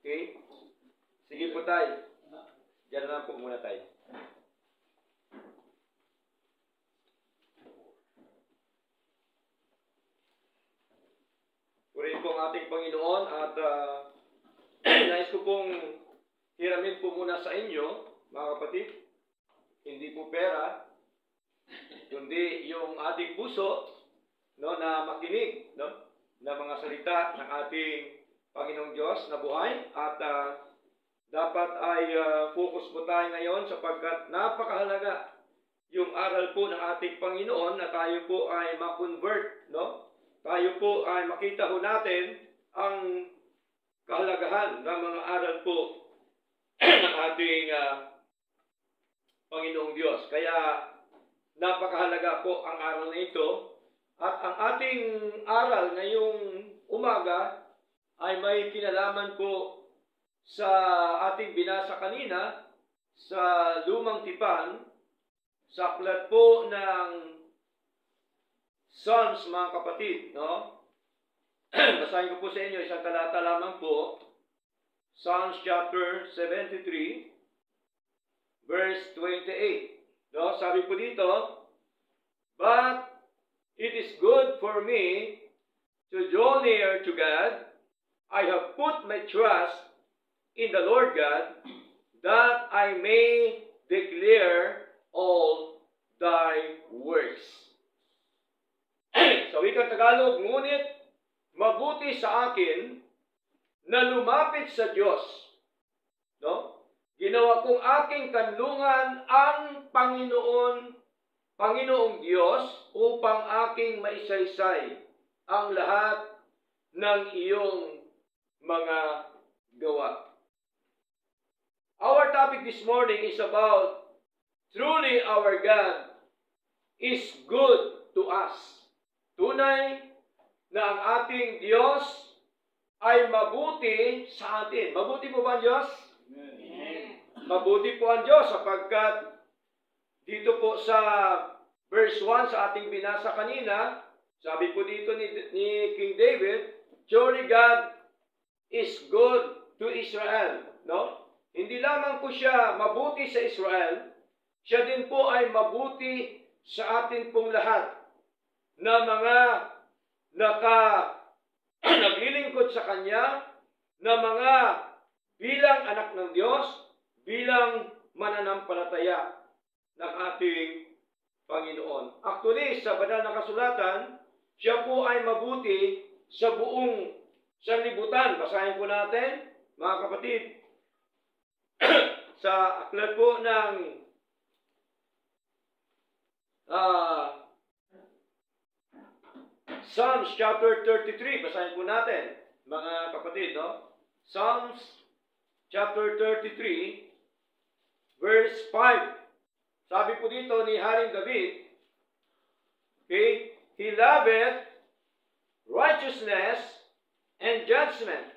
Okay? Sige po tayo. Diyan lang po muna tayo. Purihin po ang ating Panginoon at nais ko pong hiramin po muna sa inyo, mga kapatid. Hindi po pera, kundi yung ating puso, no, na makinig, no, na mga salita ng ating Panginoong Diyos na buhay. At dapat ay focus po tayo ngayon sapagkat napakahalaga yung aral po ng ating Panginoon na tayo po ay ma-convert, no? Tayo po ay makita po natin ang kahalagahan ng mga aral po ng ating Panginoong Diyos. Kaya napakahalaga po ang aral na ito. At ang ating aral ngayong umaga ay may kinalaman po sa ating binasa kanina sa Lumang Tipan, sa aklat po ng Psalms, mga kapatid, no? Basahin ko po sa inyo isang talata lamang po. Psalms chapter 73, verse 28. No? Sabi po dito, "But it is good for me to draw near to God. I have put my trust in the Lord God, that I may declare all thy works." Sa wikang Tagalog, "Ngunit mabuti sa akin na lumapit sa Diyos." No? "Ginawa kong aking kanlungan ang Panginoong Diyos upang aking maisaysay ang lahat ng iyong mga gawa." Our topic this morning is about truly our God is good to us. Tunay na ang ating Diyos ay mabuti sa atin. Mabuti po ba ang Diyos? Amen. Mabuti po ang Diyos sapagkat dito po sa verse 1 sa ating binasa kanina, sabi po dito ni King David, "Surely God is good to Israel." No? Hindi lamang po siya mabuti sa Israel, siya din po ay mabuti sa atin pong lahat na mga naglilingkod sa Kanya, na mga bilang anak ng Diyos, bilang mananampalataya ng ating Panginoon. Actually, sa banal na kasulatan, siya po ay mabuti sa buong sanlibutan. Basahin po natin, mga kapatid, sa aklat po ng Psalms chapter 33. Basahin po natin, mga kapatid, no? Psalms chapter 33, verse 5. Sabi po dito ni Haring David, okay, "He loveth righteousness and judgment."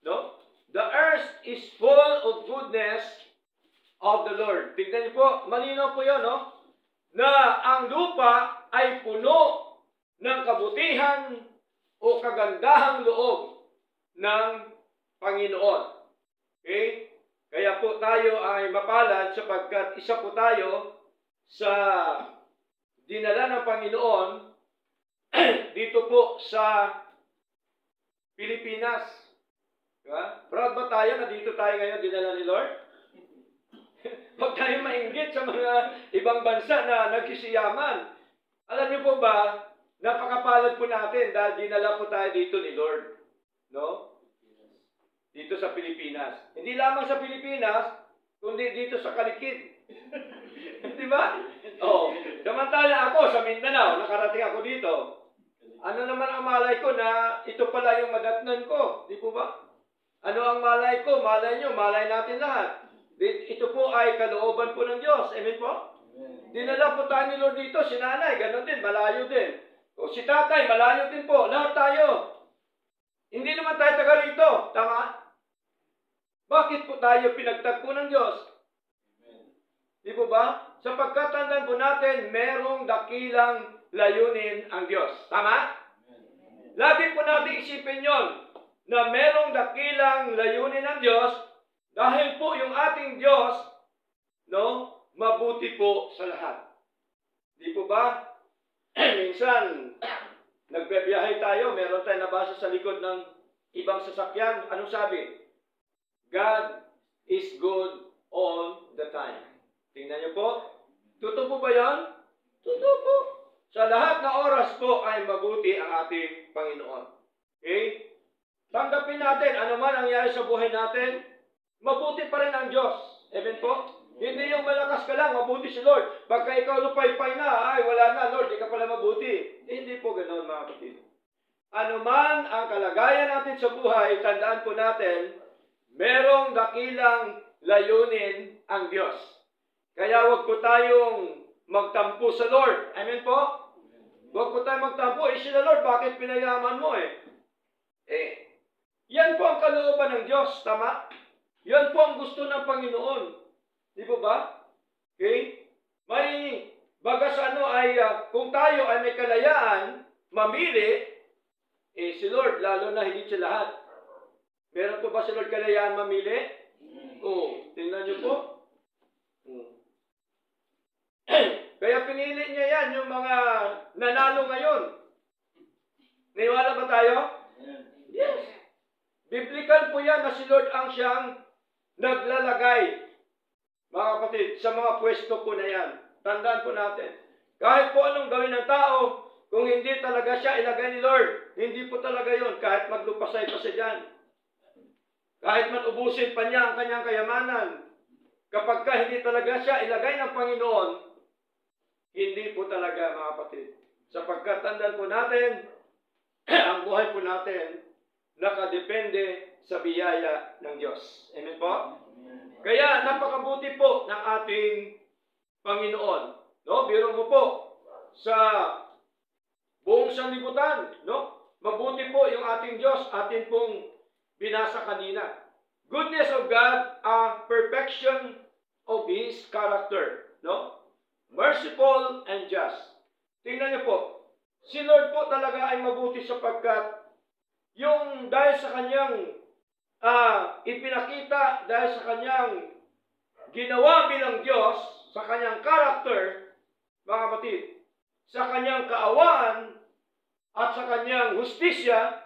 No? "The earth is full of goodness of the Lord." Tignan niyo po, malinaw po yun, no? Na ang lupa ay puno ng kabutihan o kagandahang loob ng Panginoon. Okay? Kaya po tayo ay mapalad sapagkat isa po tayo sa dinala ng Panginoon dito po sa Pilipinas. Diba? Proud ba tayo na dito tayo ngayon dinala ni Lord? Huwag tayo mainggit sa mga ibang bansa na nagsisiyaman. Alam niyo po ba, napakapalad po natin dahil dinala po tayo dito ni Lord. No? Dito sa Pilipinas. Hindi lamang sa Pilipinas, kundi dito sa Kalikid. Di ba? Oh, samantala ako sa Mindanao, nakarating ako dito. Ano naman ang malay ko na ito pala yung madatnan ko? Di po ba? Ano ang malay ko? Malay nyo, malay natin lahat. Ito po ay kalooban po ng Diyos. Amen po? Amen. Dinala po tayo ni Lord dito. Si nanay, gano'n din, malayo din. O si tatay, malayo din po. Lahat tayo. Hindi naman tayo taga rito. Tama? Bakit po tayo pinagtagpo ng Diyos? Amen. Di po ba? Sapagkat tandaan po natin, merong dakilang layunin ang Diyos. Tama? Amen. Lagi po natin isipin yon. na merong dakilang layunin ng Diyos dahil po yung ating Diyos, no, mabuti po sa lahat. Di po ba? Minsan, nagbibiyahe tayo, meron tayong nabasa sa likod ng ibang sasakyan. Anong sabi? God is good all the time. Tingnan niyo po. Totoo po ba yan? Totoo po. Sa lahat na oras po ay mabuti ang ating Panginoon. Okay? Tanggapin natin, ano man ang nangyari sa buhay natin, mabuti pa rin ang Diyos. Amen po? Hindi yung malakas ka lang, mabuti si Lord. Pagka ikaw lupay-pay na, ay wala na, Lord, di ka pala mabuti. Hindi po ganoon, mga kapatid. Ano man ang kalagayan natin sa buhay, tandaan po natin, merong dakilang layunin ang Diyos. Kaya huwag po tayong magtampo sa Lord. Amen po? Huwag po tayong magtampo. Sila Lord, bakit pinayaman mo yan po ang kalooban ng Diyos, tama? Yan po ang gusto ng Panginoon. Di po ba? Okay? May baga sa kung tayo ay may kalayaan, mamili, si Lord, lalo na higit sa lahat. Meron po ba si Lord kalayaan mamili? Oo. Tingnan niyo po. Kaya pinili niya yan, yung mga nanalo ngayon. Niwala ba tayo? Yes. Biblical po yan na si Lord ang siyang naglalagay, mga kapatid, sa mga pwesto po na yan. Tandaan po natin. Kahit po anong gawin ng tao, kung hindi talaga siya ilagay ni Lord, hindi po talaga yon. Kahit maglupasay pa siya dyan. Kahit man ubusin pa niya ang kanyang kayamanan, kapag ka hindi talaga siya ilagay ng Panginoon, hindi po talaga, mga kapatid. Sapagkat tandaan po natin, ang buhay po natin, nakadepende sa biyaya ng Diyos. Amen po? Kaya napakabuti po ng ating Panginoon. No? Biro mo po sa buong sanlibutan, no? Mabuti po yung ating Diyos, atin pong binasa kanina. Goodness of God, perfection of His character, no? Merciful and just. Tingnan niyo po, si Lord po talaga ay mabuti sapagkat yung dahil sa kanyang ipinakita, dahil sa kanyang ginawa bilang Diyos, sa kanyang character, mga kapatid, sa kanyang kaawaan, at sa kanyang hustisya,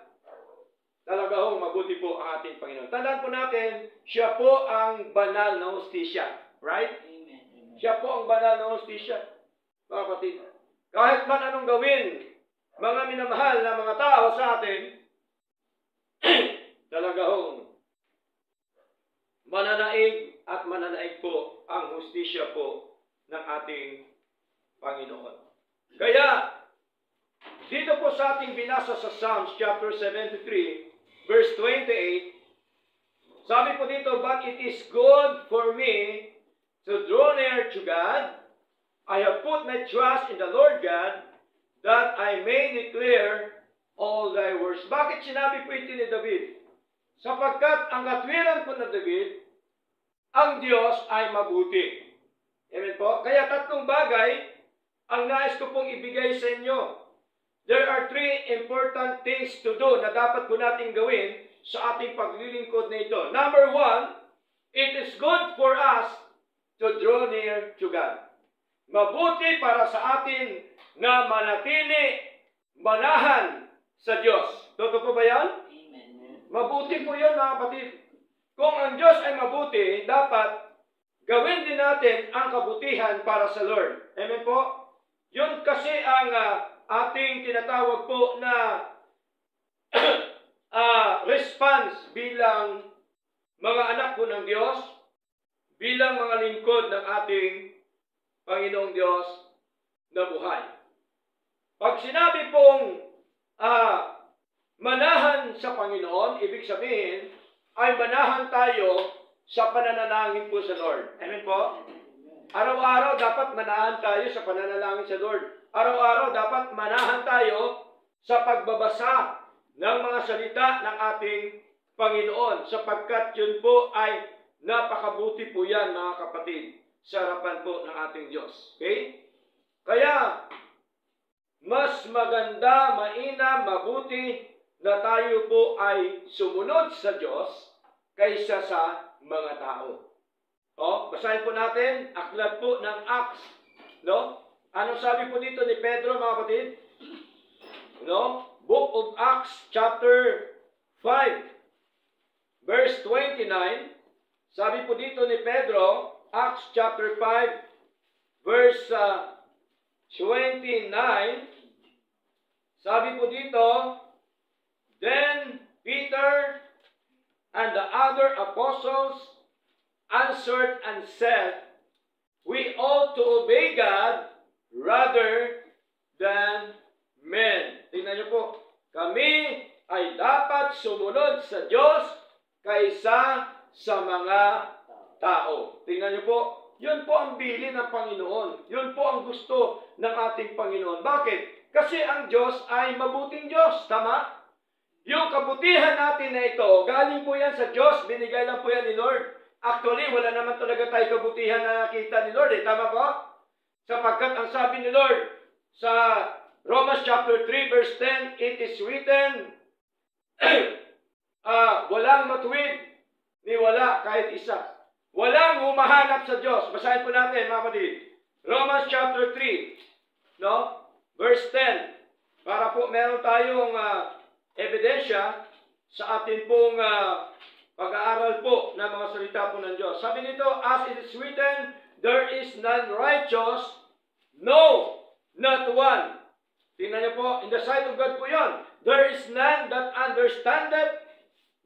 talaga hong mabuti po ang ating Panginoon. Tandaan po natin, siya po ang banal na hustisya. Right? Amen. Siya po ang banal na hustisya. Mga kapatid, kahit man anong gawin, mga minamahal na mga tao sa atin, talaga hong mananaig at mananaig po ang hustisya po ng ating Panginoon. Kaya, dito po sa ating binasa sa Psalms chapter 73, verse 28, sabi po dito, but it is good for me to draw near to God. I have put my trust in the Lord God, that I may declare all thy words. Bakit sinabi po ito ni David? Sapagkat ang katwiran po ng David, ang Diyos ay mabuti. Amen po? Kaya tatlong bagay ang nais ko pong ibigay sa inyo. There are three important things to do na dapat po natin gawin sa ating paglilingkod na ito. Number one, it is good for us to draw near to God. Mabuti para sa atin na manatili, manahan sa Diyos. Totoo po ba yan? Amen. Mabuti po yun, mga kapatid. Kung ang Diyos ay mabuti, dapat gawin din natin ang kabutihan para sa Lord. Amen po? Yun kasi ang ating tinatawag po na response bilang mga anak po ng Diyos, bilang mga lingkod ng ating Panginoong Diyos na buhay. Pag sinabi pong manahan sa Panginoon, ibig sabihin ay manahan tayo sa pananalangin po sa Lord. Amen po? Araw-araw dapat manahan tayo sa pananalangin sa Lord. Araw-araw dapat manahan tayo sa pagbabasa ng mga salita ng ating Panginoon, sapagkat yun po ay napakabuti po yan, mga kapatid, sa harapan po ng ating Diyos. Okay? Kaya, mas maganda, mainam, mabuti na tayo po ay sumunod sa Diyos kaysa sa mga tao. Basahin po natin, aklat po ng Acts. Anong sabi po dito ni Pedro, mga kapatid? Book of Acts, chapter 5, verse 29. Sabi po dito ni Pedro, Acts chapter 5, verse 29. Sabi po dito, Then Peter and the other apostles answered and said, We ought to obey God rather than men. Tingnan niyo po, kami ay dapat sumunod sa Diyos kaysa sa mga tao. Tingnan niyo po, yun po ang bilin ng Panginoon. Yun po ang gusto ng ating Panginoon. Bakit? Kasi ang Diyos ay mabuting Diyos. Tama? Yung kabutihan natin na ito, galing po yan sa Diyos. Binigay lang po yan ni Lord. Actually, wala naman talaga tayo kabutihan na nakita ni Lord. Tama po? Sapagkat ang sabi ni Lord sa Romans chapter 3 verse 10, it is written, walang matuwid, ni wala kahit isa. Walang humahanap sa Diyos. Basahin po natin, mga kapatid. Romans chapter 3, verse 10. Para po meron tayong ebidensya sa atin pong pag-aaral po ng mga salita po ng Diyos. Sabi nito, as it is written, there is none righteous, no, not one. Tingnan niyo po, in the sight of God po yun. There is none that understandeth,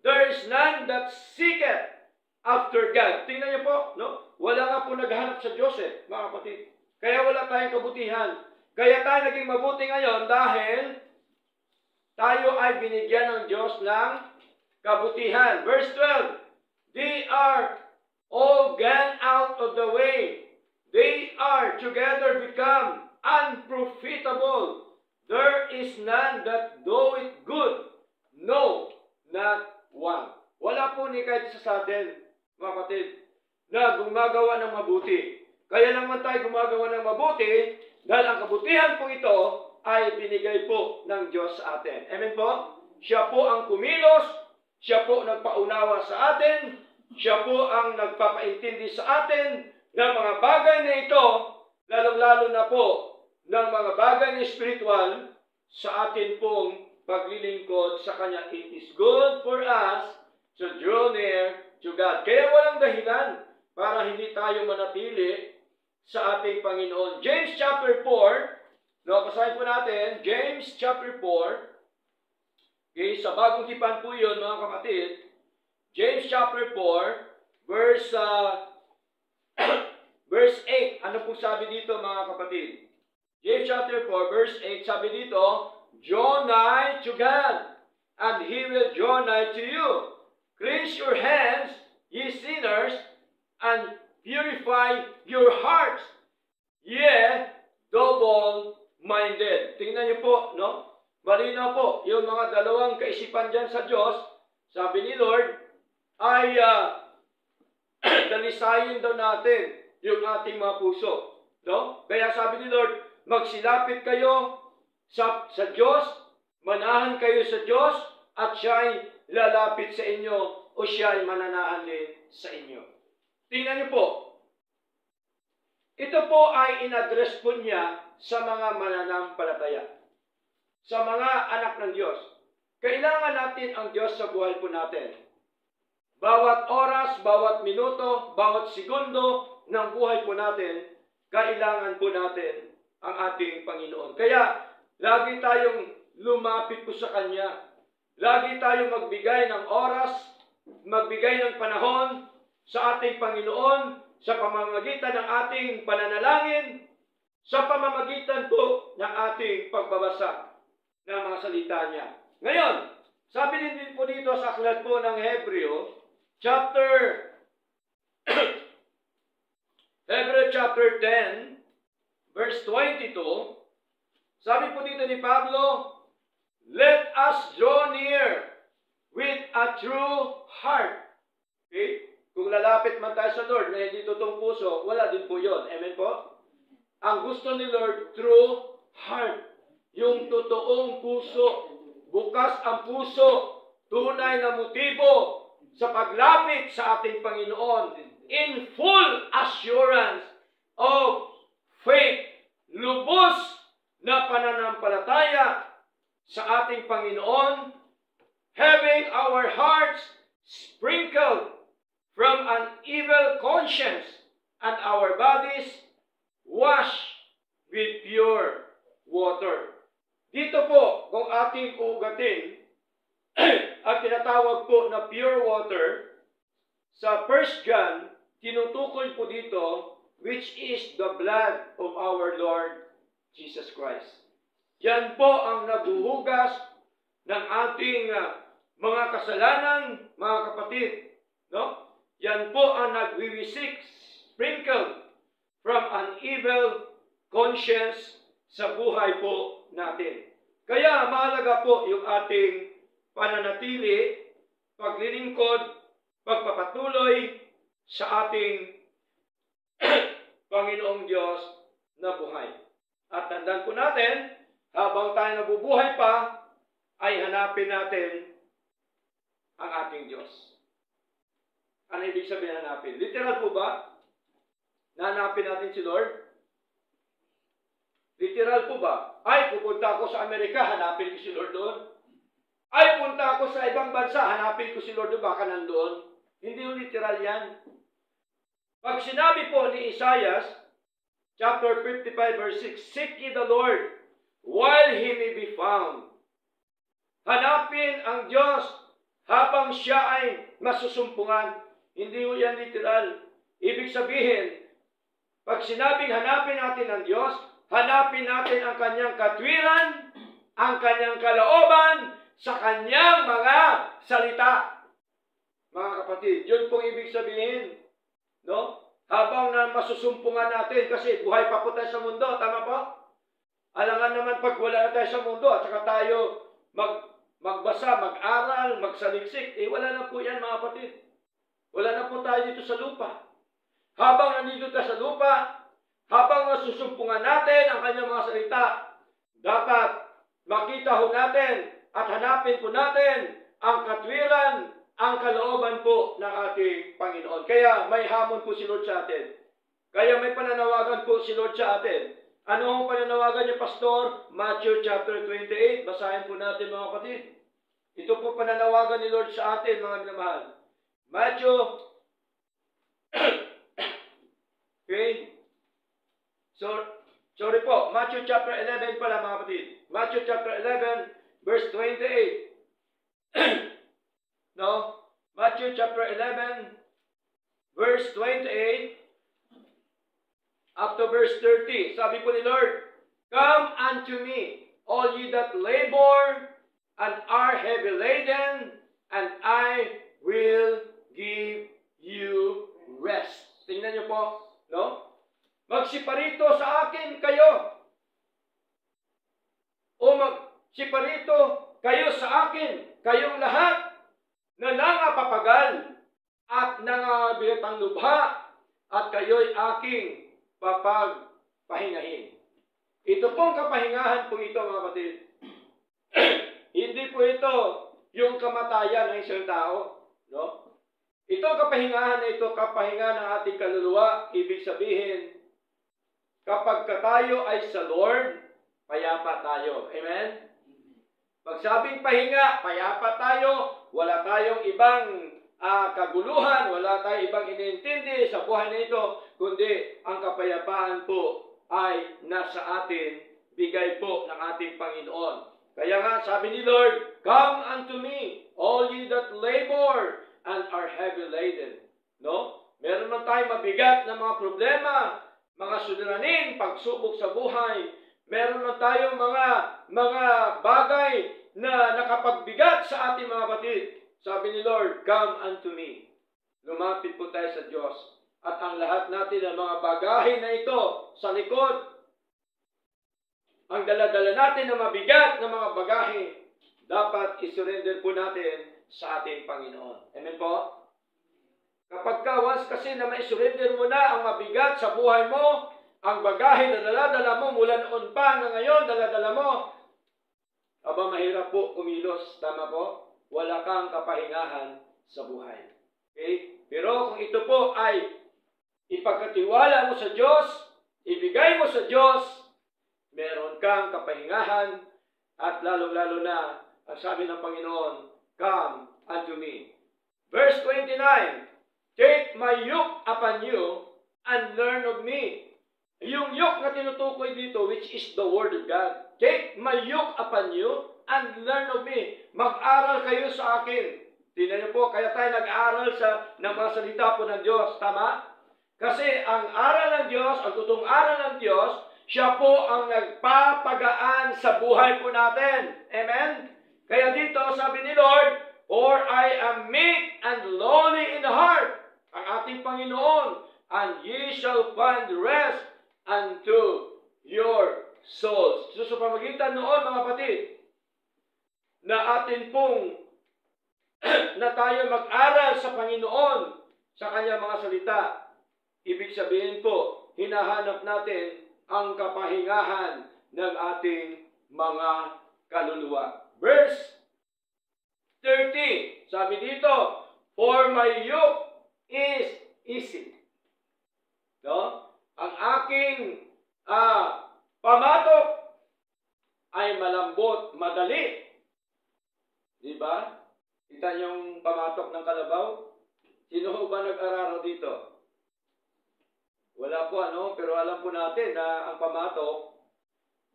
there is none that seeketh after God. Tingnan niyo po, wala nga po naghahanap sa Diyos mga kapatid. Kaya wala tayong kabutihan. Kaya tayo naging mabuti ngayon dahil tayo ay binigyan ng Diyos ng kabutihan. Verse 12, They are all gone out of the way. They are together become unprofitable. There is none that doeth good. No, not one. Wala po ni kahit isa sa atin, mga kapatid, na gumagawa ng mabuti. Kaya naman tayo gumagawa ng mabuti dahil ang kabutihan po ito ay binigay po ng Diyos sa atin. Amen po? Siya po ang kumilos, siya po nagpaunawa sa atin, siya po ang nagpapaintindi sa atin ng mga bagay na ito, lalong-lalo na po ng mga bagay na spiritual sa atin pong paglilingkod sa Kanya. It is good for us to draw near to God. Kaya walang dahilan para hindi tayo manatili sa ating Panginoon. James chapter 4, basahin po natin, James chapter 4, okay, sa bagong tipan po yun, mga kapatid. James chapter 4, verse 8. Ano po sabi dito, mga kapatid? James chapter 4, verse 8, sabi dito, Draw nigh to God, and He will draw nigh to you. Cleanse your hands, ye sinners, and purify your hearts, ye double-minded. Tingnan niyo po, malinaw po, yung mga dalawang kaisipan dyan sa Diyos, sabi ni Lord, ay dalisayin daw natin yung ating mga puso. Kaya sabi ni Lord, magsilapit kayo sa Diyos, manahan kayo sa Diyos, at siya'y lalapit sa inyo o siya'y mananahan din sa inyo. Tingnan niyo po, ito po ay in-address po niya sa mga mananampalataya, sa mga anak ng Diyos. Kailangan natin ang Diyos sa buhay po natin. Bawat oras, bawat minuto, bawat segundo ng buhay po natin, kailangan po natin ang ating Panginoon. Kaya, lagi tayong lumapit po sa Kanya. Lagi tayong magbigay ng oras, magbigay ng panahon sa ating Panginoon, sa pamamagitan ng ating pananalangin, sa pamamagitan po ng ating pagbabasa ng mga salita niya. Ngayon, sabi din po dito sa aklat po ng Hebreo, chapter 10, verse 22, sabi po dito ni Pablo, let us draw near with a true heart. Okay? Kung lalapit man tayo sa Lord na hindi totoong puso, wala din po yun. Amen po? Ang gusto ni Lord, true heart. Yung totoong puso, bukas ang puso, tunay na motibo sa paglapit sa ating Panginoon, in full assurance of faith, lubos na pananampalataya sa ating Panginoon, having our hearts sprinkled from an evil conscience and our bodies washed with pure water. Dito po, kung ating ugatin, at tinatawag po na pure water, sa 1 John, tinutukoy po dito, which is the blood of our Lord Jesus Christ. Yan po ang nabuhugas ng ating mga kasalanan, mga kapatid. No? Yan po ang nagwiwisik, sprinkled from an evil conscience sa buhay po natin. Kaya mahalaga po yung ating pananatili, paglilingkod, pagpapatuloy sa ating Panginoong Diyos na buhay. At tandaan po natin, habang tayo nabubuhay pa, ay hanapin natin ang ating Diyos. Ano ibig sabihin hanapin? Literal po ba? Nahanapin natin si Lord? Literal po ba? Ay, pupunta ako sa Amerika, hanapin ko si Lord doon. Ay, punta ako sa ibang bansa, hanapin ko si Lord doon, baka nandoon. Hindi yung literal yan. Pag sinabi po ni Isaiah, chapter 55, verse 6, seek ye the Lord while He may be found. Hanapin ang Diyos habang siya ay masusumpungan. Hindi mo yan literal. Ibig sabihin, pag sinabing hanapin natin ang Diyos, hanapin natin ang kanyang katwiran, ang kanyang kalooban, sa kanyang mga salita. Mga kapatid, yun pong ibig sabihin. No? Habang na masusumpungan natin, kasi buhay pa po tayo sa mundo, tama po? Alangan naman pag wala na tayo sa mundo, at saka tayo magbasa, mag-aral, magsaliksik, wala na po yan mga kapatid. Wala na po tayo dito sa lupa. Habang nandito tayo sa lupa, habang masusumpungan natin ang kanyang mga salita, dapat makita ho natin at hanapin po natin ang katwiran, ang kalooban po ng ating Panginoon. Kaya may hamon po si Lord sa atin. Kaya may pananawagan po si Lord sa atin. Ano ang pananawagan niya, Pastor? Matthew chapter 28. Basahin po natin mga kapatid. Ito po pananawagan ni Lord sa atin, mga minamahal. Matthew okay. Sorry po. Matthew chapter 11 pala mga kapatid. Matthew chapter 11 verse 28. No? Matthew chapter 11 verse 28 up to verse 30. Sabi po ni Lord, come unto me, all ye that labor and are heavy laden, and I will give you rest. Tingnan niyo po, no? Magsiparito sa akin kayo. O magsiparito kayo sa akin, kayong lahat na nangapapagal at nangabigatang lubha, at kayo'y aking papagpahingahin. Ito pong kapahingahan po ito, mga kapatid. Hindi po ito yung kamatayan ng isang tao. No? Ito kapahingahan na ito, kapahingahan ng ating kaluluwa. Ibig sabihin, kapag tayo ay sa Lord, payapa tayo. Amen? Pag sabing pahinga, payapa tayo, wala tayong ibang kaguluhan, wala tayong ibang inintindi sa buhay na ito, kundi ang kapayapaan po ay nasa atin, bigay po ng ating Panginoon. Kaya nga, sabi ni Lord, come unto me, all ye that labor and are heavy laden. No? Meron man tayong mabigat na mga problema, mga suliranin, pagsubok sa buhay. Meron man tayong mga bagay na nakapagbigat sa ating mga kapatid. Sabi ni Lord, come unto me. Lumapit po tayo sa Diyos. At ang lahat natin ng mga bagahe na ito sa likod, ang daladala natin na mabigat na mga bagahe, dapat isurrender po natin sa ating Panginoon. Amen po? Kapag once kasi na maisurrender mo na ang mabigat sa buhay mo, ang bagahe na daladala mo mula noon pa hanggang ngayon, daladala mo, aba mahirap po kumilos. Tama po? Wala kang kapahingahan sa buhay. Okay? Pero kung ito po ay ipagkatiwala mo sa Diyos, ibigay mo sa Diyos, meron kang kapahingahan at lalong-lalo na ang sabi ng Panginoon, come unto me. Verse 29, take my yoke upon you and learn of me. Yung yoke na tinutukoy dito, which is the Word of God. Take my yoke upon you and learn of me. Mag-aral kayo sa akin. Tingnan niyo po, kaya tayo nag-aaral ng mga salita po ng Diyos. Tama? Kasi ang aral ng Diyos, ang totoong aral ng Diyos, siya po ang nagpapagaan sa buhay po natin. Amen? Kaya dito, sabi ni Lord, for I am meek and lowly in heart, ang ating Panginoon, and ye shall find rest unto your souls. So, sa pamagitan noon, mga kapatid, na atin pong na tayo mag-aral sa Panginoon sa kanyang mga salita, ibig sabihin po, hinahanap natin ang kapahingahan ng ating mga kaluluwa. Verse 30, sabi dito, for my yoke is easy. No? Ang aking pamatok ay malambot, madali. Diba? Kita yung pamatok ng kalabaw? Sino ba nag-araro dito? Wala po pero alam po natin na ang pamatok,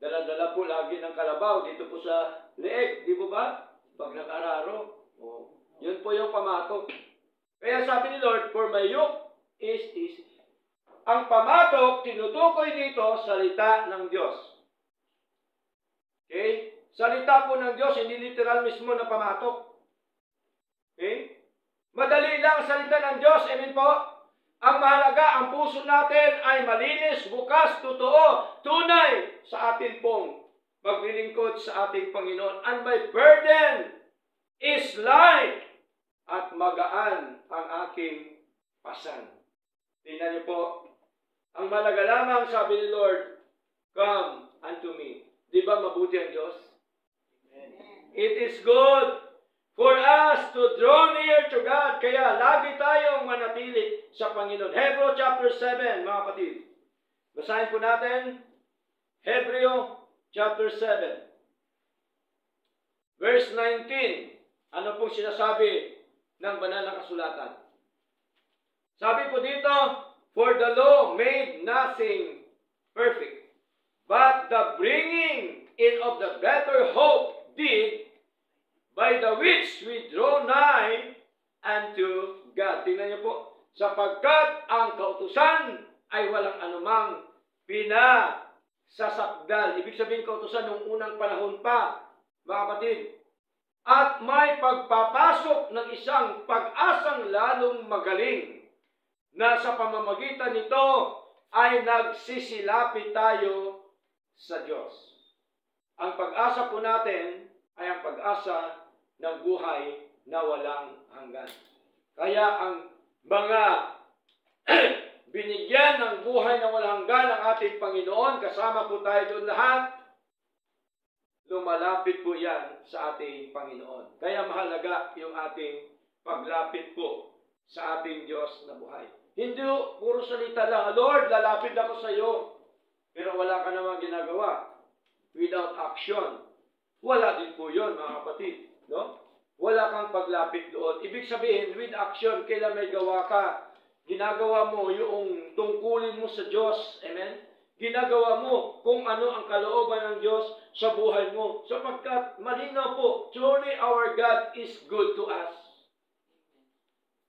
dala-dala po lagi ng kalabaw dito po sa leeg. Di po ba? Pag nag-araro. Yun po yung pamatok. Kaya sabi ni Lord, for my yoke is easy. Ang pamatok, tinutukoy dito, salita ng Diyos. Okay? Salita po ng Diyos, hindi literal mismo na pamatok. Okay? Madali lang salita ng Diyos. Amen po? Ang mahalaga, ang puso natin ay malinis, bukas, totoo, tunay sa atin pong paglilingkod sa ating Panginoon. And my burden is light at magaan ang aking pasan. Tingnan niyo po, ang mahalaga lamang, sabi ni Lord, come unto me. Di ba mabuti ang Diyos? Amen. It is good for us to draw near to God. Kaya lagi tayong manatili sa Panginoon. Hebrew chapter 7, mga kapatid. Basahin po natin. Hebrew chapter 7. Verse 19. Ano pong sinasabi ng banal na kasulatan? Sabi po dito, for the law made nothing perfect, but the bringing in of the better hope did, by the which we draw nigh unto God. Tingnan niyo po, sapagkat ang kautusan ay walang anumang pinasasakdal. Ibig sabihin kautusan nung unang panahon pa, mga kapatid. At may pagpapasok ng isang pag-asang lalong magaling na sa pamamagitan nito ay nagsisilapit tayo sa Diyos. Ang pag-asa po natin ay ang pag-asa ng buhay na walang hanggan. Kaya ang mga binigyan ng buhay na walang hanggan ng ating Panginoon, kasama po tayo doon lahat, lumalapit po yan sa ating Panginoon. Kaya mahalaga yung ating paglapit po sa ating Diyos na buhay. Hindi puro salita lang, Lord, lalapit ako sa iyo, pero wala ka namang ginagawa. Without action. Wala din po yun, mga kapatid. No? Wala kang paglapit doon. Ibig sabihin, with action, kailan may gawa ka, ginagawa mo yung tungkulin mo sa Diyos. Amen? Ginagawa mo kung ano ang kalooban ng Diyos sa buhay mo. Sapagkat malinaw po, truly our God is good to us.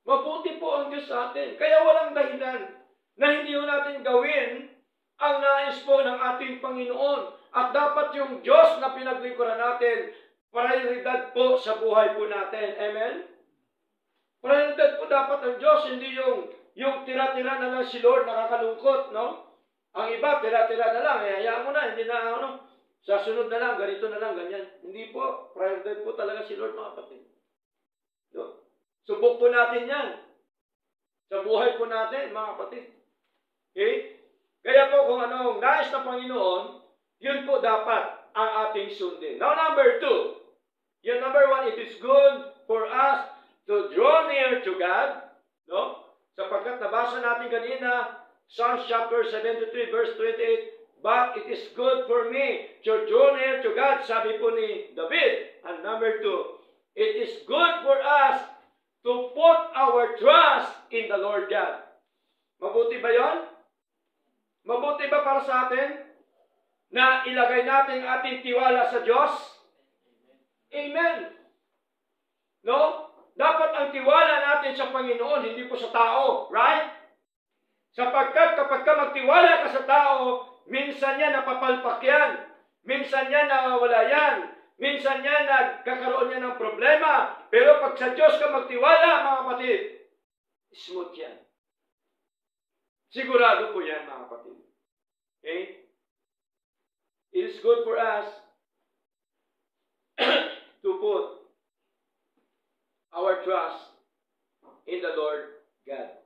Mabuti po ang Diyos sa atin. Kaya walang dahilan na hindi natin gawin ang nais po ng ating Panginoon. At dapat yung Diyos na pinaglingkuran natin, prioridad po sa buhay po natin. Amen? Prioridad po dapat ng Diyos, hindi yung tira-tira na lang si Lord, nakakalungkot, no? Ang iba, tira-tira na lang, hayaan mo na, hindi na, sa sunod na lang, ganito na lang, ganyan. Hindi po, prioridad po talaga si Lord, mga kapatid. No? Subok po natin yan. Sa buhay po natin, mga kapatid. Okay? Kaya po, kung anong nais na Panginoon, yun po dapat ang ating sundin. Now, number 2. Yung number 1, it is good for us to draw near to God. No? Sapagkat nabasa natin kanina, Psalms chapter 73, verse 28, but it is good for me to draw near to God, sabi po ni David. And number 2, it is good for us to put our trust in the Lord God. Mabuti ba yon? Mabuti ba para sa atin na ilagay natin ating tiwala sa Diyos? Amen. No? Dapat ang tiwala natin sa Panginoon, hindi po sa tao. Right? Sapagkat kapag ka magtiwala ka sa tao, minsan niya napapalpak yan. Minsan niya nawawala yan. Minsan niya nagkakaroon niya ng problema. Pero pag sa Diyos ka magtiwala, mga kapatid, smooth yan. Sigurado po yan, mga kapatid. Okay? It is good for us to put our trust in the Lord God.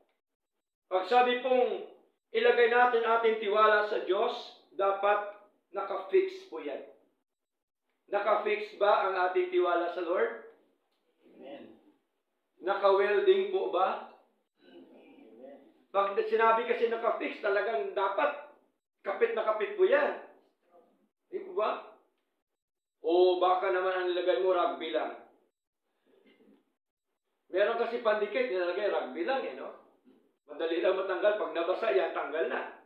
Pag sabi pong ilagay natin ating tiwala sa Diyos, dapat naka-fix po yan. Naka-fix ba ang ating tiwala sa Lord? Amen. Naka-welding po ba? Amen. Pag sinabi kasi naka-fix, talagang dapat kapit na kapit po yan. Di po ba? O baka naman ang nilagay mo rugby lang. Meron kasi pandikit, nilalagay rugby lang no? Madali lang matanggal. Pag nabasa yan, tanggal na.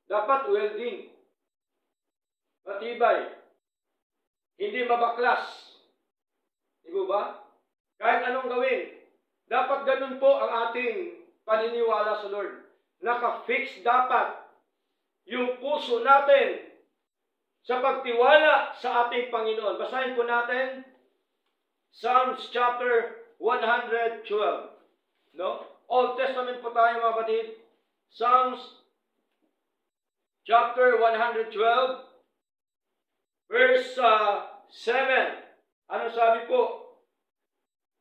Dapat welding. Matibay. Hindi mabaklas. Di ba? Kahit anong gawin. Dapat ganun po ang ating paniniwala sa Lord. Naka-fix dapat yung puso natin sa pagtiwala sa ating Panginoon. Basahin po natin Psalms chapter 112. No? Old Testament po tayo, mga kapatid. Psalms chapter 112 verse 7. Ano sabi po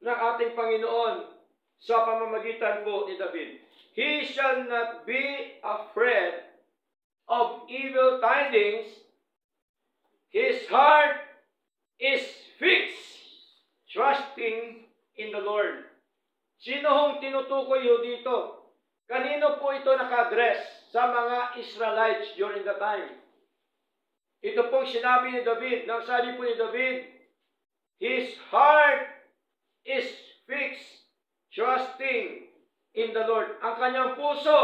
ng ating Panginoon sa pamamagitan po ni David? He shall not be afraid of evil tidings. His heart is fixed, trusting in the Lord. Sino hong tinutukoy ho dito? Kanino po ito naka-address? Sa mga Israelites during the time. Ito pong sinabi ni David. Nang sabi po ni David, his heart is fixed, trusting in the Lord. Ang kanyang puso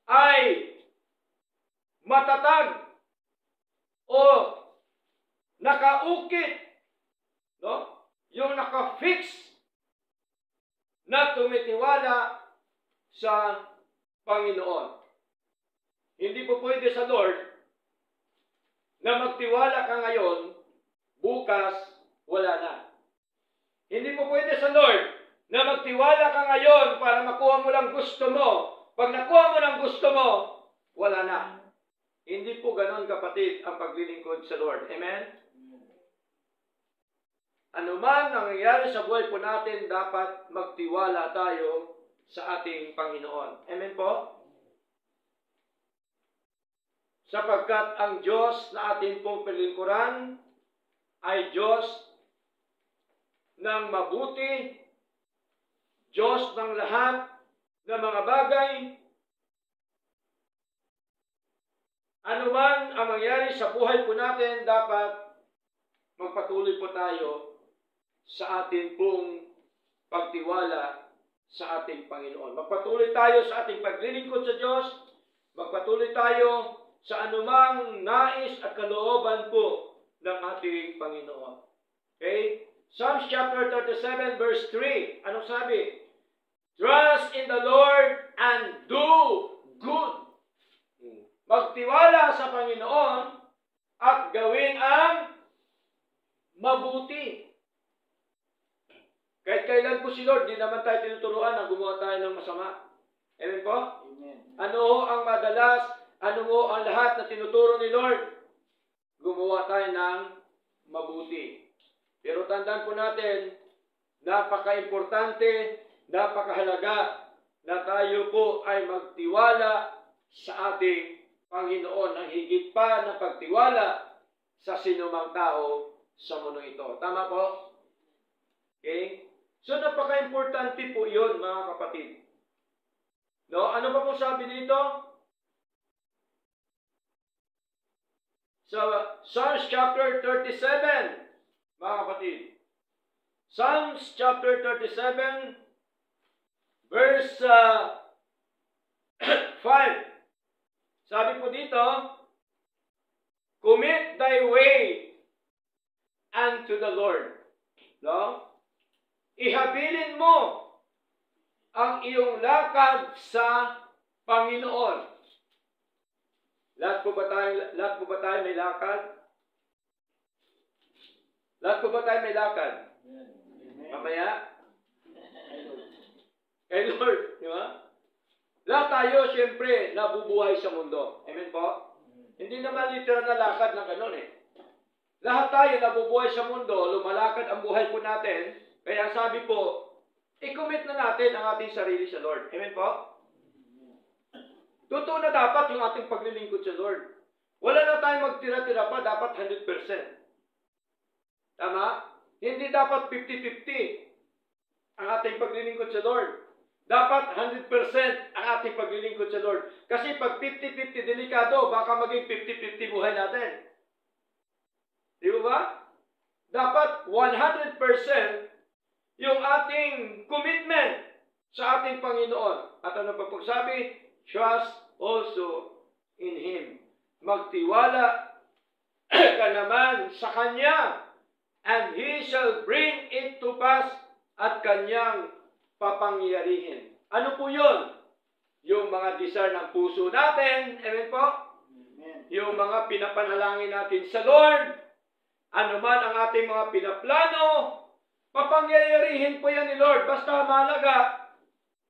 ay matatag o nakaukit, no? Yung naka-fix na tumitiwala sa Panginoon. Hindi po pwede sa Lord na magtiwala ka ngayon, bukas wala na. Hindi po pwede sa Lord na magtiwala ka ngayon para makuha mo lang gusto mo. Pag nakuha mo lang gusto mo, wala na. Hindi po ganon, kapatid, ang paglilingkod sa Lord. Amen? Ano man ang nangyayari sa buhay po natin, dapat magtiwala tayo sa ating Panginoon. Amen po? Sapagkat ang Diyos na ating pong pinalingkuran ay Diyos ng mabuti, Diyos ng lahat ng mga bagay. Ano man ang mangyari sa buhay po natin, dapat magpatuloy po tayo sa ating pong pagtiwala sa ating Panginoon. Magpatuloy tayo sa ating paglilingkod sa Diyos. Magpatuloy tayo sa anumang nais at kalooban po ng ating Panginoon. Okay? Psalms chapter 37 verse 3. Anong sabi? Trust in the Lord and do good. Magtiwala sa Panginoon at gawin ang mabuti. Kahit kailan po si Lord, di naman tayo tinuturuan na gumawa tayo ng masama. Amen po? Amen. Ano ho ang madalas, ano ho ang lahat na tinuturo ni Lord? Gumawa tayo ng mabuti. Pero tandaan po natin, napaka-importante, napakahalaga na tayo po ay magtiwala sa ating Panginoon ang higit pa na pagtiwala sa sinumang tao sa mundo ito. Tama po? Okay? So, napaka-importante po yun, mga kapatid. No? Ano pa po sabi dito? Sa Psalms chapter 37, mga kapatid. Psalms chapter 37, verse 5. Sabi po dito, commit thy way unto the Lord. No? Ihabilin mo ang iyong lakad sa Panginoon. Lahat po ba tayo may lakad? Lahat po ba tayo may lakad? Mamaya? Kay Lord, di ba? Lahat tayo, siyempre, nabubuhay sa mundo. Amen po? Hindi naman literal na lakad ng ganun eh. Lahat tayo nabubuhay sa mundo, lumalakad ang buhay po natin. Kaya sabi po, i-commit na natin ang ating sarili sa Lord. Amen po? Totoo na dapat yung ating paglilingkod sa Lord. Wala na tayong magtira-tira pa, dapat 100%. Tama? Hindi dapat 50-50 ang ating paglilingkod sa Lord. Dapat 100% ang ating paglilingkod sa Lord. Kasi pag 50-50 delikado, baka maging 50-50 buhay natin. Di ba? Dapat 100% yung ating commitment sa ating Panginoon. At ano pa pagsabi? Trust also in Him. Magtiwala ka naman sa Kanya, and He shall bring it to pass, at Kanyang papangyarihin. Ano po yun? Yung mga desire ng puso natin, amen po? Amen. Yung mga pinapanalangin natin sa Lord, ano man ang ating mga pinaplano, papangyarihin po yan ni Lord. Basta mahalaga,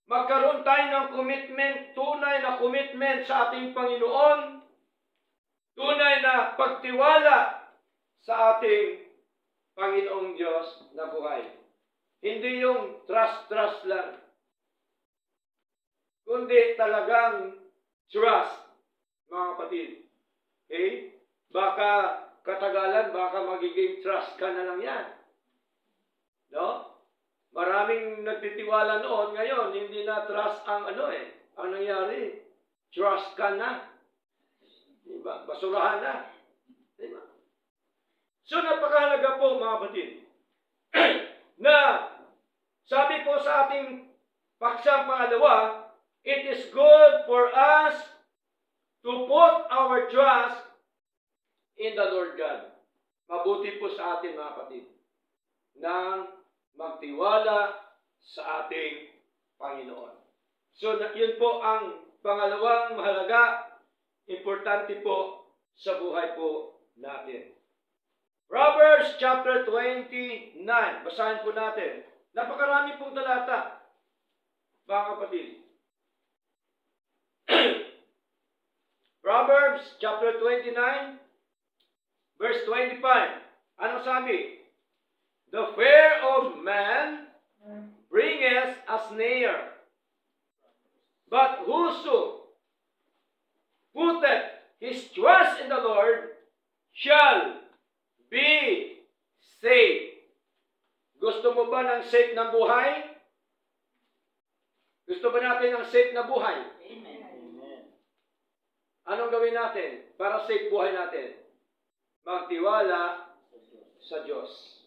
magkaroon tayo ng commitment, tunay na commitment sa ating Panginoon, tunay na pagtiwala sa ating Panginoong Diyos na buhay. Hindi yung trust lang, kundi talagang trust, mga kapatid. Okay? Baka katagalan, baka magiging trust ka na lang yan. No? Maraming nagtitiwala noon, ngayon, hindi na trust ang ang nangyari. Trust ka na. Diba? Basurahan na. Diba? So, napakahalaga po, mga kapatid, na sabi po sa ating paksang pangalawa, it is good for us to put our trust in the Lord God. Mabuti po sa atin, mga kapatid, nang magtiwala sa ating Panginoon. So, yun po ang pangalawang mahalaga, importante po sa buhay po natin. Proverbs chapter 29. Basahin po natin. Napakarami pong talata, mga kapatid. Proverbs chapter 29, verse 25. Anong sabi? The fear of man bringeth a snare, but whoso putteth his trust in the Lord shall be safe. Gusto mo ba ng safe na buhay? Gusto ba natin ng safe na buhay? Amen. Anong gawin natin para safe buhay natin? Magtiwala sa Diyos.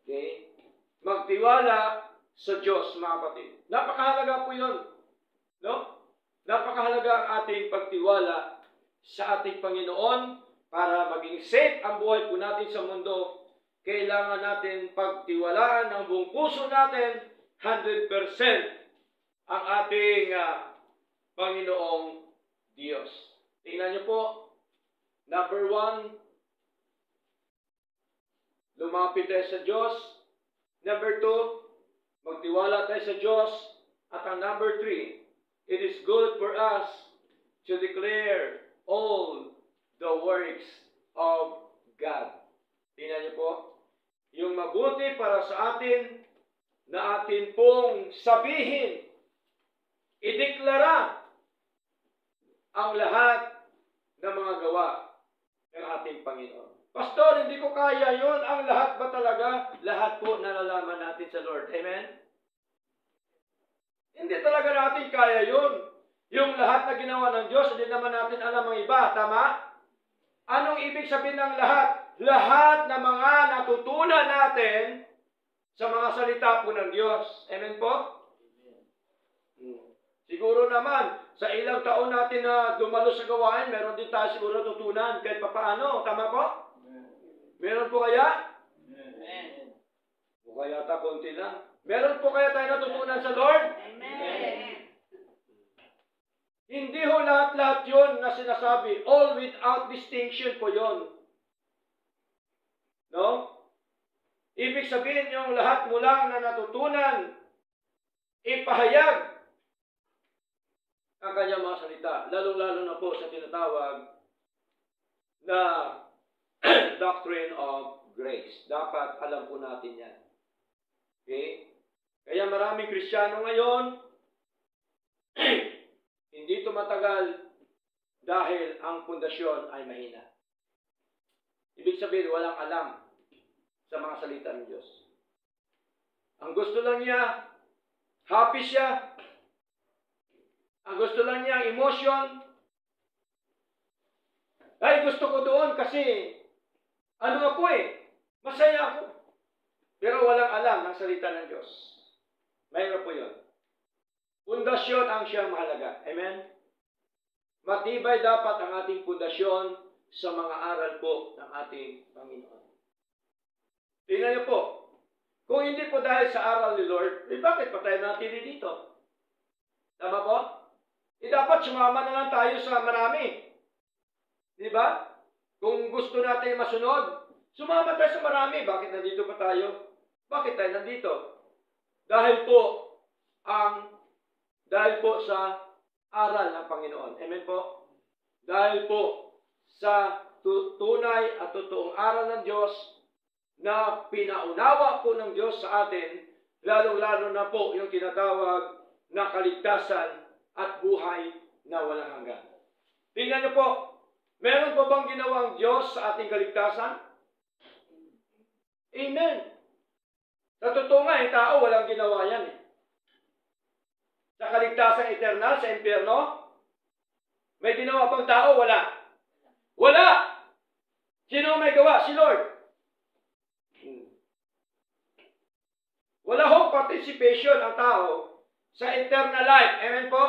Okay? Magtiwala sa Diyos, mga kapatid. Napakahalaga po yun. No? Napakahalaga ang ating pagtiwala sa ating Panginoon para maging safe ang buhay po natin sa mundo. Kailangan natin pagtiwalaan ng buong puso natin 100% ang ating Panginoong Diyos. Tingnan niyo po. Number 1, lumapit tayo sa Diyos. Number 2, magtiwala tayo sa Diyos. At ang number 3, it is good for us to declare all the works of God. Tingnan niyo po. Yung mabuti para sa atin na atin pong sabihin, ideklara ang lahat ng mga gawa ng ating Panginoon. Pastor, hindi ko kaya yun. Ang lahat ba talaga? Lahat po nalalaman natin sa Lord. Amen? Hindi talaga natin kaya yun. Yung lahat na ginawa ng Diyos, hindi naman natin alam ang iba. Tama? Anong ibig sabihin ng lahat? Lahat ng mga natutunan natin sa mga salita po ng Diyos. Amen po? Siguro naman, sa ilang taon natin na dumalo sa gawain, meron din tayo siguro tutunan kahit papaano. Tama po? Meron po kaya? Amen. O kaya konti lang. Meron po kaya tayo natutunan sa Lord? Amen. Hindi ho lahat-lahat yun na sinasabi. All without distinction po yun. No? Ibig sabihin yung lahat mo lang na natutunan, ipahayag ang kanyang mga salita. Lalo-lalo na po sa tinatawag na doctrine of grace. Dapat alam po natin yan. Okay? Kaya maraming Kristiyano ngayon, hindi tumatagal dahil ang pundasyon ay mahina. Ibig sabihin, walang alam sa mga salita ng Diyos. Ang gusto lang niya, happy siya. Ang gusto lang niya, emotion. Ay, gusto ko doon kasi, ako masaya ako. Pero walang alam ng salita ng Diyos. Mayroon po yun. Pundasyon ang siyang mahalaga. Amen? Matibay dapat ang ating pundasyon sa mga aral po ng ating Panginoon. Tingnan niyo po, kung hindi po dahil sa aral ni Lord, bakit pa tayo natili dito? Tama po? Dapat sumama na lang tayo sa marami. Di ba? Kung gusto natin masunod, sumama tayo sa marami. Bakit nandito pa tayo? Bakit tayo nandito? Dahil po sa aral ng Panginoon. Amen po? Dahil po sa tunay at totoong aral ng Diyos na pinaunawa po ng Diyos sa atin, lalong-lalo na po yung tinatawag na kaligtasan at buhay na walang hanggan. Tingnan niyo po, meron po bang ginawang Diyos sa ating kaligtasan? Amen. Sa totoo nga, yung tao walang ginawa yan eh. Sa kaligtasan eternal, sa impyerno, may ginawa bang tao? Wala. Wala! Sino may gawa? Si Lord. Wala hong participation ang tao sa eternal life. Amen po?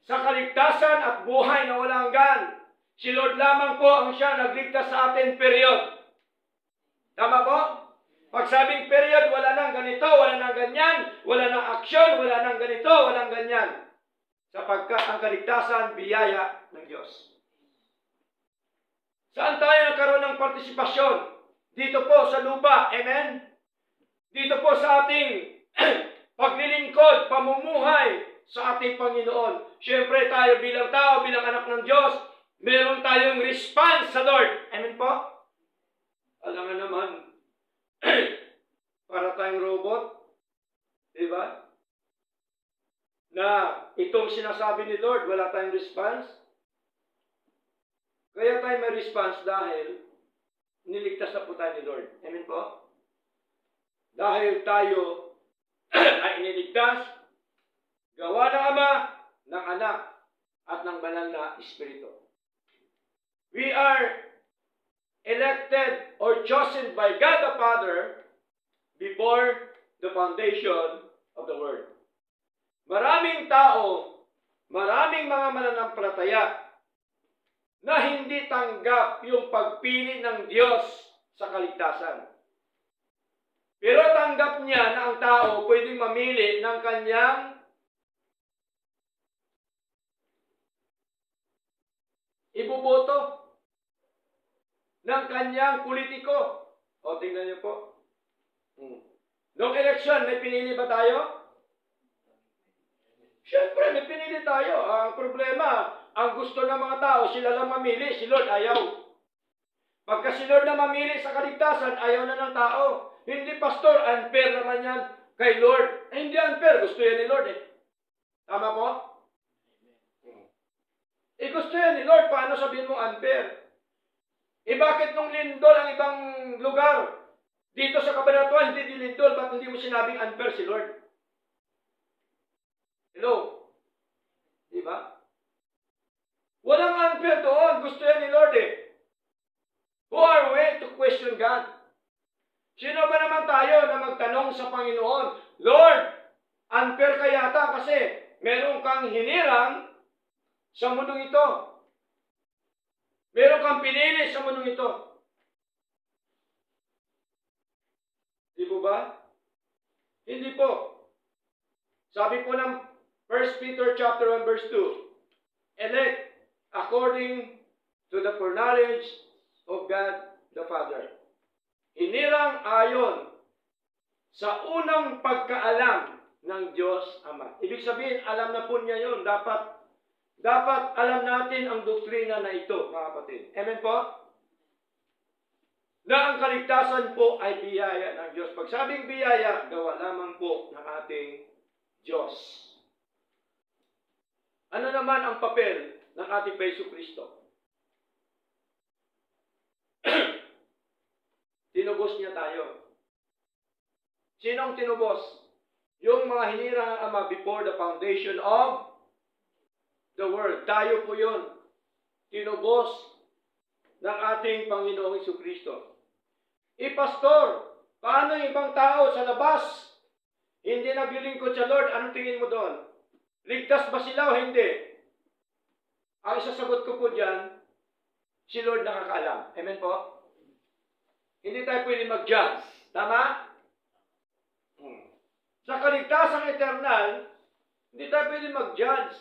Sa kaligtasan at buhay na walang hanggan. Si Lord lamang po ang siya nagligtas sa atin, period. Tama po? Pag sabing period, wala nang ganito, wala nang ganyan, wala nang aksyon, wala nang ganito, walang ganyan. Sapagkat ang kaligtasan, biyaya ng Diyos. Saan tayo nagkaroon ng partisipasyon? Dito po sa lupa. Amen? Dito po sa ating paglilingkod, pamumuhay sa ating Panginoon. Siyempre tayo bilang tao, bilang anak ng Diyos, meron tayong response sa Lord. Amen po? Alam nga naman, para tayong robot, diba? Na itong sinasabi ni Lord, wala tayong response. Kaya tayo may response dahil niligtas na po tayo ni Lord. Amen po? Dahil tayo ay iniligtas, gawa ng Ama, ng Anak, at ng Banal na Espiritu. We are elected or chosen by God the Father before the foundation of the world. Maraming tao, maraming mga mananampalataya na hindi tanggap yung pagpili ng Diyos sa kaligtasan. Pero tanggap niya na ang tao pwedeng mamili ng kanyang ibuboto, ng kanyang politiko. O, tingnan niyo po. Noong eleksyon, may pinili ba tayo? Siyempre, may pinili tayo. Ang problema, ang gusto ng mga tao, sila lang mamili, si Lord ayaw. Pagka si Lord na mamili sa kaligtasan, ayaw na ng tao. Hindi, pastor, unfair naman yan kay Lord. Hindi unfair, gusto yan ni Lord eh. Tama po? gusto yan ni Lord, paano sabihin mo unfair? Bakit nung lindol ang ibang lugar? Dito sa kabanatuan, hindi dilindol, ba't hindi mo sinabing unfair si Lord? Hello? Di ba? Walang unfair doon. Gusto yan ni Lord eh. Who are we to question God? Sino ba naman tayo na magtanong sa Panginoon, Lord, unfair ka yata kasi meron kang hinirang sa mundong ito. Meron kang pinili sa mundong ito. Di po ba? Hindi po. Sabi po ng 1 Peter chapter 1 verse 2, elect according to the foreknowledge of God the Father. Hinirang ayon sa unang pagkaalam ng Diyos Ama. Ibig sabihin, alam na po niya yun. Dapat alam natin ang doktrina na ito, mga kapatid. Amen po? Na ang kaligtasan po ay biyaya ng Diyos. Pag sabing biyaya, gawa lamang po ng ating Diyos. Ano naman ang papel ng ating Yesu Kristo? Tinubos niya tayo. Sinong tinubos? Yung mga hinirang ng Ama before the foundation of the world. Tayo po yun. Tinubos ng ating Panginoong Jesucristo. Pastor, paano yung ibang tao sa labas? Hindi naglilingkod sa Lord. Anong tingin mo doon? Ligtas ba sila o hindi? Ang isasagot ko po dyan, si Lord nakakaalam. Amen po? Hindi tayo pwede mag-judge. Tama? Sa kaligtasang eternal, hindi tayo pwede mag-judge.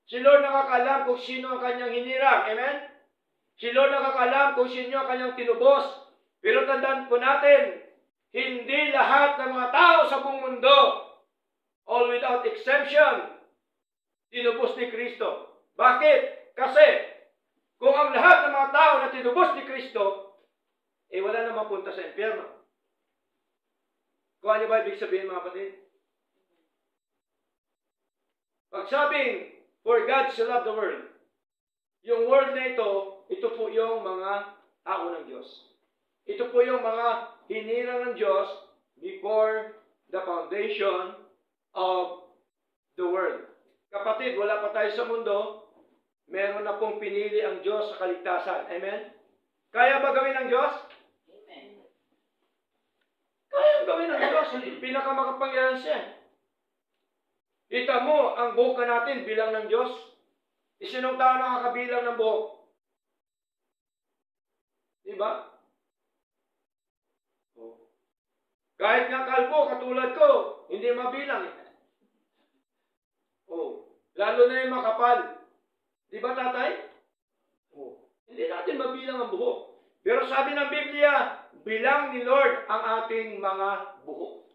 Si Lord nakakaalam kung sino ang kanyang hinirang. Amen? Si Lord nakakaalam kung sino ang kanyang tinubos. Pero tandaan po natin, hindi lahat ng mga tao sa buong mundo, all without exemption, tinubos ni Kristo. Bakit? Kasi, kung ang lahat ng mga tao na tinubos ni Kristo, wala na mapunta sa impyerno. Kung ano ba ibig sabihin, mga kapatid? Pag sabing, for God so loved the world, yung world na ito po yung mga tao ng Diyos. Ito po yung mga hinirang ng Diyos before the foundation of the world. Kapatid, wala pa tayo sa mundo, meron na pong pinili ang Diyos sa kaligtasan. Amen? Kaya ba gawin ng Diyos? Amen. Kaya gawin ng Diyos. Pinakamakapangyarihan siya. Kita mo, ang buhok natin bilang ng Diyos. Sinong tao nakakabilang ng buhok? Diba? Kahit nga kalbo, katulad ko, hindi mabilang. Lalo na yung makapal. Di ba, tatay? Hindi natin mabilang ang buhok. Pero sabi ng Biblia, bilang ni Lord ang ating mga buhok.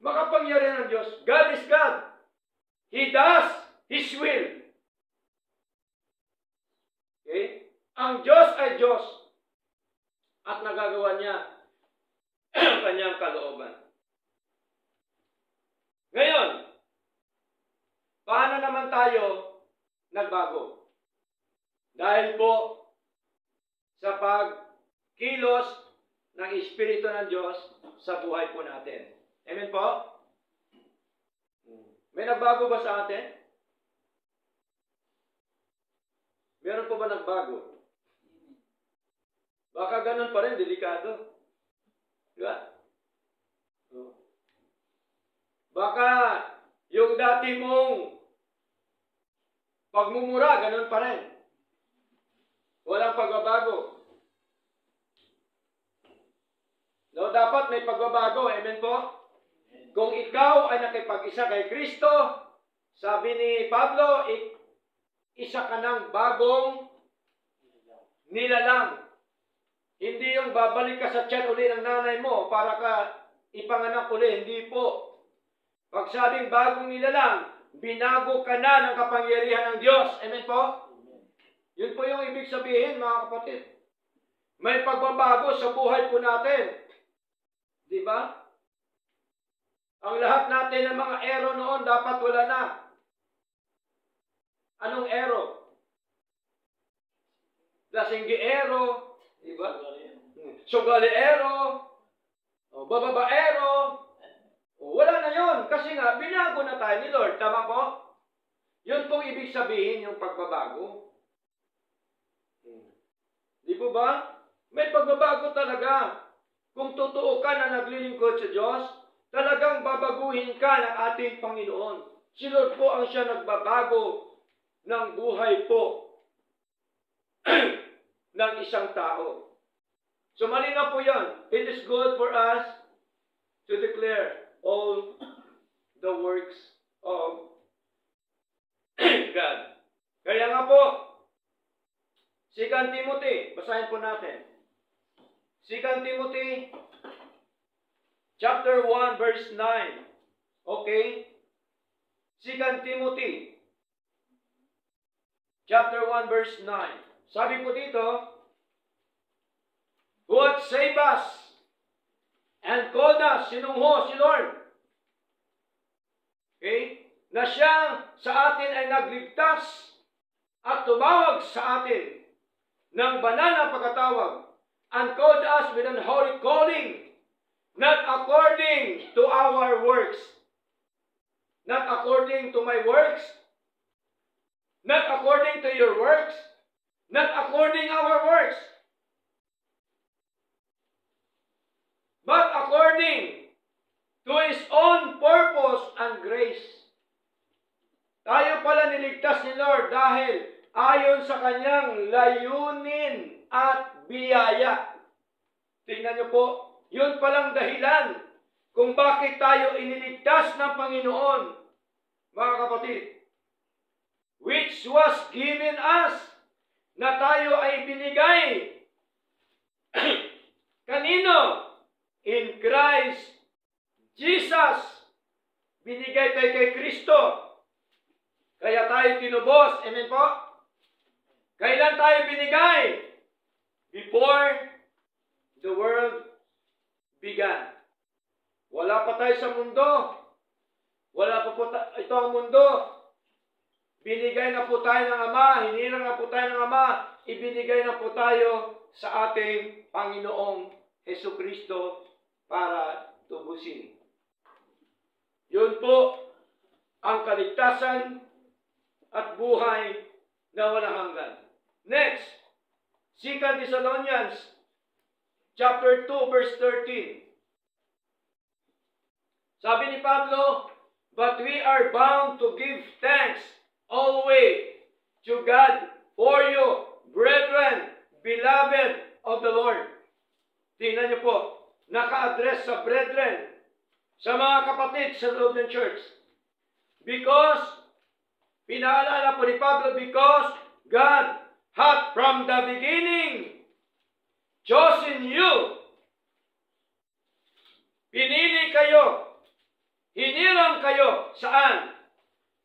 Makapangyarihan ng Diyos. God is God. He does His will. Okay? Ang Diyos ay Diyos. At nagagawa niya ang kanyang kalooban. Ngayon, paano naman tayo nagbago? Dahil po sa pagkilos ng Espiritu ng Diyos sa buhay po natin. Amen po? May nagbago ba sa atin? Meron po ba nagbago? Baka ganun pa rin, delikado. Di ba? Baka yung dati mong pagmumura, ganun pa rin. Walang pagbabago. No, dapat may pagbabago. Amen po? Kung ikaw ay nakipag-isa kay Kristo, sabi ni Pablo, isa ka ng bagong nilalang. Hindi yung babalik ka sa tiyan uli ng nanay mo para ka ipanganak uli. Hindi po. Pag sabing bagong nilalang, binago ka na ng kapangyarihan ng Diyos. Amen po? Yun po yung ibig sabihin, mga kapatid. May pagbabago sa buhay po natin. Di ba? Ang lahat natin ng mga ero noon dapat wala na. Anong ero? Lasinggiero, di ba? Sugaliero, bababaero. Wala na yon kasi nga, binago na tayo ni Lord. Tama po? Yun pong ibig sabihin yung pagbabago. Di po ba? May pagbabago talaga. Kung totoo ka na naglilingkod sa Diyos, talagang babaguhin ka ng ating Panginoon. Si Lord po ang siya nagbabago ng buhay po ng isang tao. So malinaw po yan. It is good for us to declare all the works of God. Kaya nga po, 2 Timothy, basahin po natin. 2 Timothy, chapter 1, verse 9. Okay? 2 Timothy, chapter 1, verse 9. Sabi po dito, who hath saved us and called us, sinong ho? Si Lord. Okay? Na siya sa atin ay nagligtas at tumawag sa atin ng banal na pagkatawag and called us with an holy calling, not according to our works, not according to my works, not according to your works, not according our works, but according to His own purpose and grace. Tayo pala niligtas ni Lord dahil ayon sa kanyang layunin at biyaya. Tingnan niyo po, yun palang dahilan kung bakit tayo iniligtas ng Panginoon, mga kapatid. Which was given us, na tayo ay binigay. Kanino? In Christ Jesus. Binigay tayo kay Kristo. Kaya tayo tinubos. Amen po? Kailan tayo binigay? Before the world began. Wala pa tayo sa mundo. Wala pa po ito ang mundo. Binigay na po tayo ng Ama. Hinirang na po tayo ng Ama. Ibinigay na po tayo sa ating Panginoong Hesukristo para tubusin. Yun po ang kaligtasan at buhay na walang hanggan. Next, 2 Thessalonians chapter 2 verse 13. Sabi ni Pablo, but we are bound to give thanks always to God for you, brethren, beloved of the Lord. Tingnan niyo po, naka-address sa brethren, sa mga kapatid sa loob ng church. Because, pinaalala po ni Pablo, because God hath from the beginning chosen you. Pinili kayo. Hinirang kayo. Saan?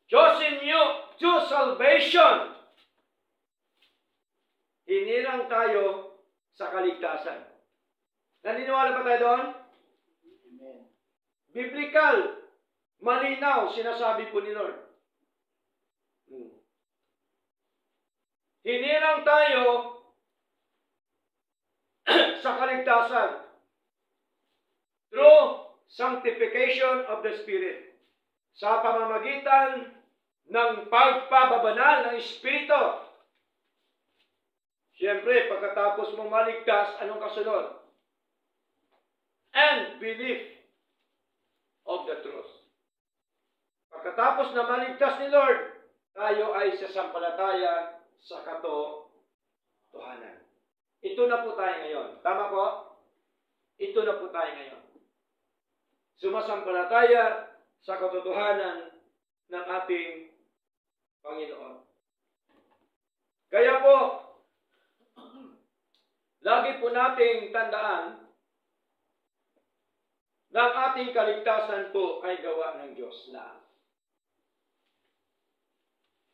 Chosen you to salvation. Hinirang tayo sa kaligtasan. Naniniwala ba tayo doon? Amen. Biblical. Malinaw, sinasabi po ni Lord. Hinirang tayo sa kaligtasan through sanctification of the Spirit. Sa pamamagitan ng pagpababanal ng Espiritu. Siyempre, pagkatapos mong maligtas, anong kasunod? And belief of the truth. Pagkatapos na maligtas ni Lord, tayo ay sasampalataya sa katotohanan. Ito na po tayo ngayon. Tama po? Ito na po tayo ngayon. Sumasampalataya sa katotohanan ng ating Panginoon. Kaya po, lagi po nating tandaan na ang ating kaligtasan po ay gawa ng Diyos lang.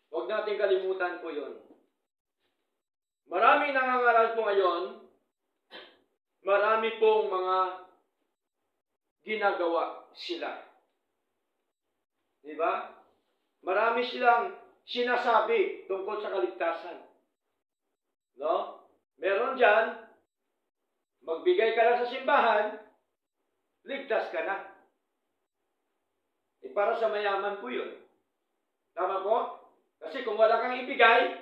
Huwag nating kalimutan po yun. Maraming nangangaral po ngayon, marami pong mga ginagawa sila. Diba? Marami silang sinasabi tungkol sa kaligtasan. No? Meron dyan, magbigay ka lang sa simbahan, ligtas ka na. Para sa mayaman po yun. Tama po? Kasi kung wala kang ibigay,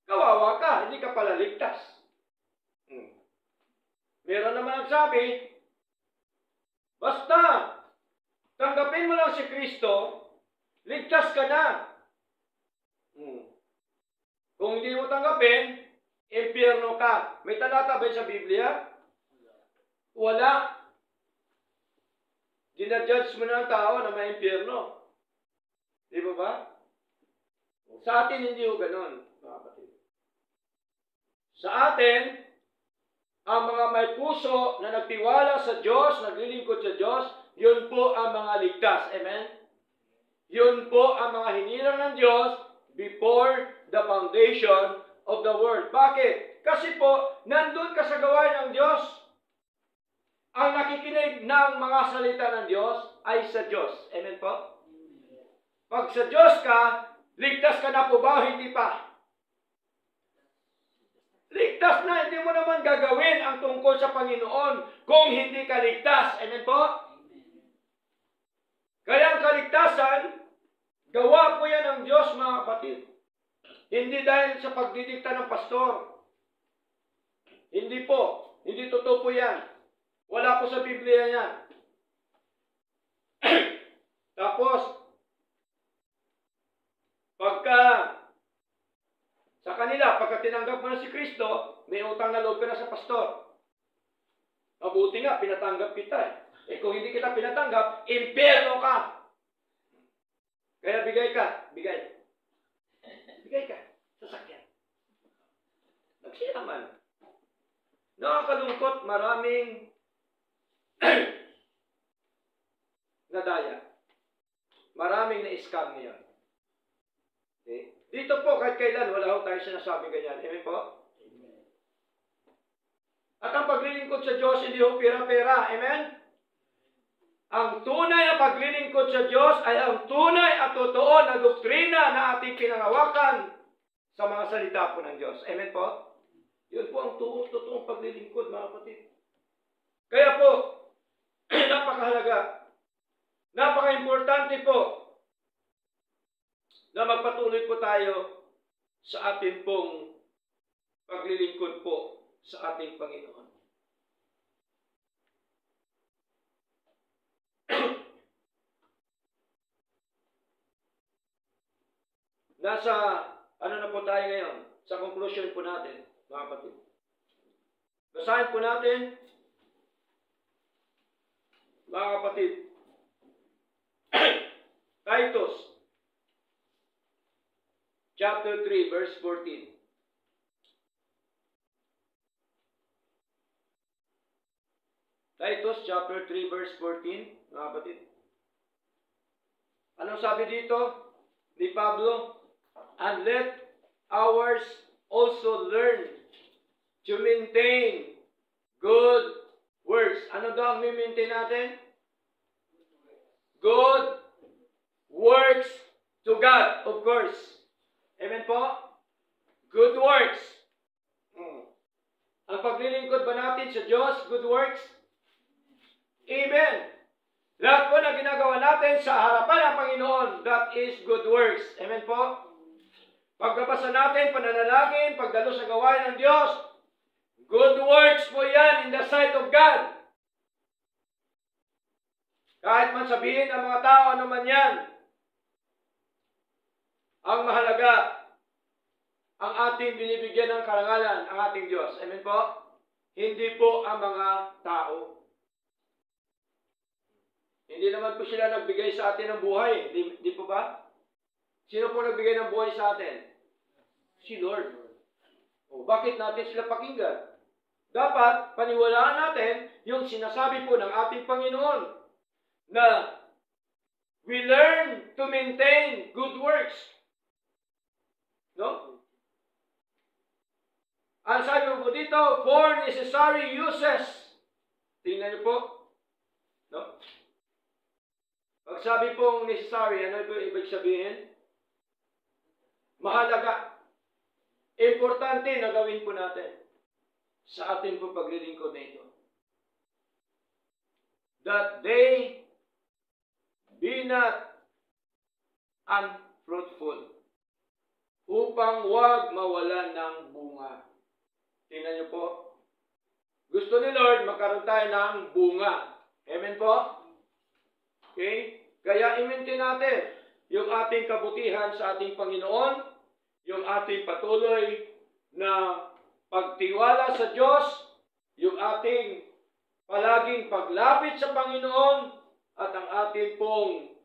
kawawa ka, hindi ka pala ligtas. Meron naman nagsabi, basta, tanggapin mo lang si Kristo, ligtas ka na. Kung hindi mo tanggapin, impyerno ka. May talata ba sa Biblia? Wala. Dinajudge mo na ang tao na may impyerno. Di ba ba? Sa atin, hindi ho ganon, mga kapatid. Sa atin, ang mga may puso na nagtiwala sa Diyos, naglilingkod sa Diyos, yun po ang mga ligtas. Amen? Yun po ang mga hinirang ng Diyos before the foundation of the world. Bakit? Kasi po, nandun ka sa gawain ng Diyos. Ang nakikinig ng mga salita ng Diyos ay sa Diyos. Amen po? Pag sa Diyos ka, ligtas ka na po ba o hindi pa? Ligtas na, hindi mo naman gagawin ang tungkol sa Panginoon kung hindi ka ligtas. Amen po? Kaya ang kaligtasan, gawa po yan ng Diyos, mga kapatid. Hindi dahil sa pagdidikta ng pastor. Hindi po. Hindi totoo po yan. Wala po sa Biblia yan. Tapos, sa kanila, pagka tinanggap mo na si Kristo, may utang na loob ka na sa pastor. Mabuti nga, pinatanggap kita eh. Kung hindi kita pinatanggap, impyerno ka. Kaya bigay ka. Bigay. Bigay ka. Sasakyan. Nagsiyaman. Nakakalungkot, maraming nadaya. Maraming na-scam ngayon. Okay? Dito po, kahit kailan, wala ho tayo sinasabi ganyan. Amen po? Amen. At ang paglilingkod sa Diyos, hindi ho pera-pera. Amen? Ang tunay na paglilingkod sa Diyos ay ang tunay at totoo na doktrina na ating pinangawakan sa mga salita po ng Diyos. Amen po? Yun po ang totoong paglilingkod, mga kapatid. Kaya po, napakahalaga, napaka-importante po na magpatuloy po tayo sa ating pong paglilingkod po sa ating Panginoon. Nasa, na po tayo ngayon? Sa conclusion po natin, mga kapatid. Basahin po natin, mga kapatid, Titus, chapter 3, verse 14. Titus, chapter 3, verse 14, mga kapatid. Anong sabi dito ni Pablo? And let ours also learn to maintain good works. Ano daw ang maintain natin? Good works to God, of course. Amen po? Good works. Ang paglilingkod ba natin sa Diyos, good works? Amen. Lahat po na ginagawa natin sa harapan ng Panginoon, that is good works. Amen po? Pagkabasa natin, pananalangin, pagdalo sa gawain ng Diyos, good works po yan in the sight of God. Kahit man sabihin ng mga tao ano man yan, ang mahalaga, ang ating binibigyan ng karangalan, ang ating Diyos. Amen po? Hindi po ang mga tao. Hindi naman po sila nagbigay sa atin ng buhay. Di po ba? Sino po nagbigay ng buhay sa atin? Si Lord. Bakit natin sila pakinggan? Dapat paniwalaan natin yung sinasabi po ng ating Panginoon na we learn to maintain good works. No? Ang sabi po dito, for necessary uses. Tingnan niyo po. No? Pag sabi pong necessary, ano po ibig sabihin? mahalaga, importante na gawin po natin sa ating po paglilingkod na ito. That they be not unfruitful, upang huwag mawalan ng bunga. Tingnan niyo po. Gusto ni Lord, magkaroon tayo ng bunga. Amen po? Okay? Kaya i-maintain natin yung ating kabutihan sa ating Panginoon, yung ating patuloy na pagtiwala sa Diyos, yung ating palaging paglapit sa Panginoon, at ang ating pong